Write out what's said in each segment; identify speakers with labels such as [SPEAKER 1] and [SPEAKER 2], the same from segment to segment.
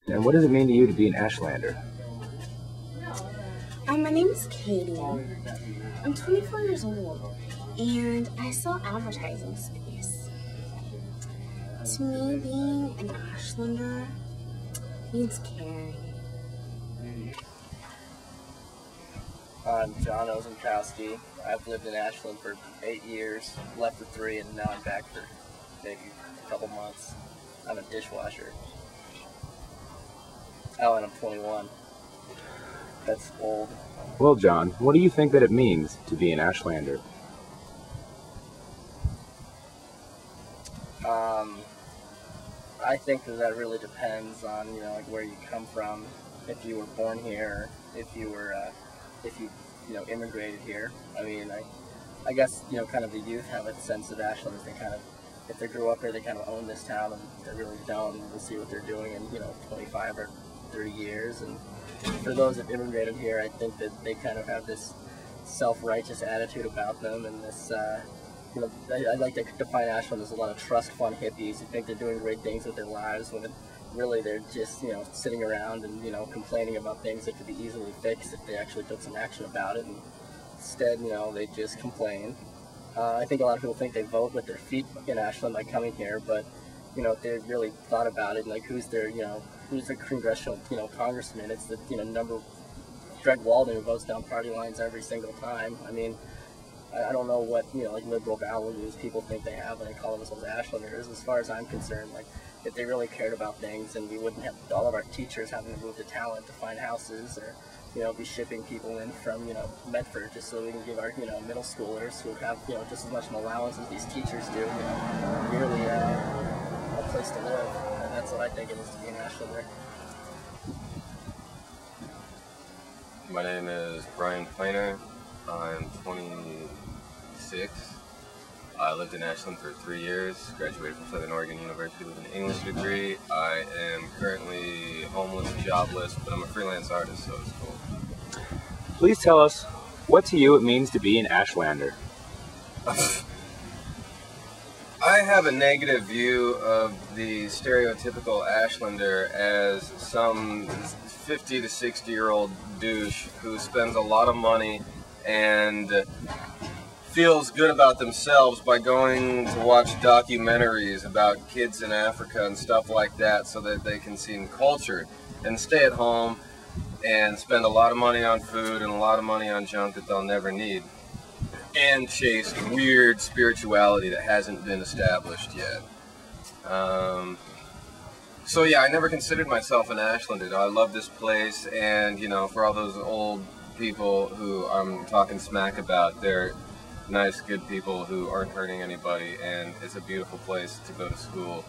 [SPEAKER 1] And what does it mean to you to be an Ashlander?
[SPEAKER 2] My name is Katie. I'm 24 years old, and I sell advertising space. To me, being an Ashlander means caring.
[SPEAKER 3] I'm John Ozenkowski. I've lived in Ashland for 8 years, left for 3, and now I'm back for maybe a couple months. I'm a dishwasher. Oh, and I'm 21. That's old.
[SPEAKER 1] Well, John, what do you think that it means to be an Ashlander?
[SPEAKER 3] I think that really depends on, like where you come from. If you were born here, if you immigrated here. I mean, I guess, kind of the youth have a sense of Ashland. They kind of, if they grew up here, they kind of own this town, and they really don't. We'll see what they're doing in, 25 or 30 years. And for those that immigrated here, I think that they kind of have this self-righteous attitude about them, and this, I like to define Ashland as a lot of trust fund hippies who think they're doing great things with their lives when really they're just, sitting around and, complaining about things that could be easily fixed if they actually took some action about it. And instead, they just complain. I think a lot of people think they vote with their feet in Ashland by coming here, but, if they really thought about it, like who's their congressional, congressman, it's the, Greg Walden, who votes down party lines every single time. I mean, I don't know what, like liberal values people think they have when they call themselves Ashlanders. As far as I'm concerned, like, if they really cared about things, and we wouldn't have all of our teachers having to move to Talent to find houses, or, be shipping people in from, Medford just so we can give our, middle schoolers who have, just as much an allowance as these teachers do, really a place to live. And that's what I think it is to be an Ashlander.
[SPEAKER 4] My name is Brian Planer. I'm 26. I lived in Ashland for 3 years, graduated from Southern Oregon University with an English degree. I am currently homeless, jobless, but I'm a freelance artist, so it's cool.
[SPEAKER 1] Please tell us what to you it means to be an Ashlander.
[SPEAKER 4] I have a negative view of the stereotypical Ashlander as some 50 to 60-year-old douche who spends a lot of money and feels good about themselves by going to watch documentaries about kids in Africa and stuff like that so that they can seem cultured, and stay at home and spend a lot of money on food and a lot of money on junk that they'll never need, and chase weird spirituality that hasn't been established yet. So yeah, I never considered myself an Ashlander. I love this place, and for all those old people who I'm talking smack about, they're nice, good people who aren't hurting anybody, and it's a beautiful place to go to school.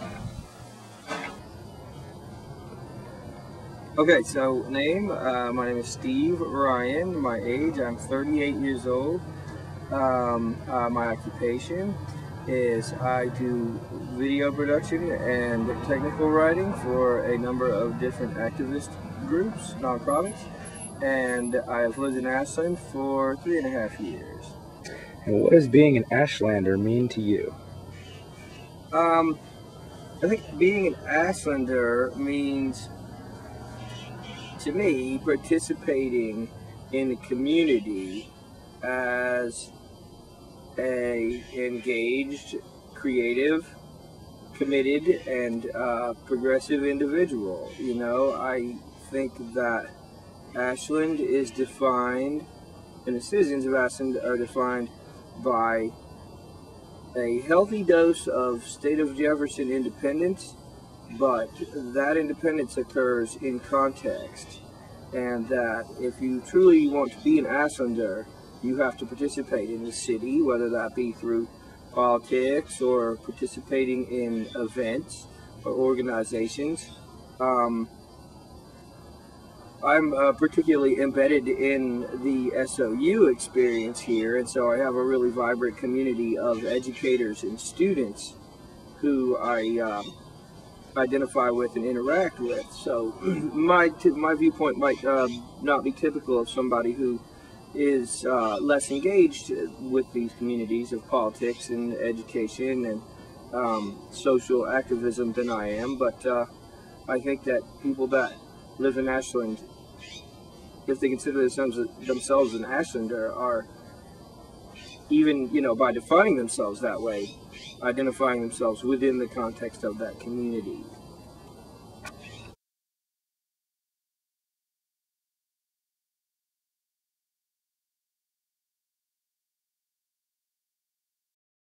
[SPEAKER 5] Okay, so my name is Steve Ryan. My age, I'm 38 years old. My occupation is I do video production and technical writing for a number of different activist groups, nonprofits, and I have lived in Ashland for 3.5 years.
[SPEAKER 1] And what does being an Ashlander mean to you?
[SPEAKER 5] I think being an Ashlander means, to me, participating in the community as a engaged, creative, committed, and progressive individual. I think that Ashland is defined, and the citizens of Ashland are defined by a healthy dose of state of Jefferson independence, but that independence occurs in context, and that if you truly want to be an Ashlander, you have to participate in the city, whether that be through politics or participating in events or organizations. I'm particularly embedded in the SOU experience here, and so I have a really vibrant community of educators and students who I identify with and interact with. So my viewpoint might not be typical of somebody who is less engaged with these communities of politics and education and social activism than I am, but I think that people that live in Ashland, if they consider themselves an Ashlander, are even, by defining themselves that way, identifying themselves within the context of that community.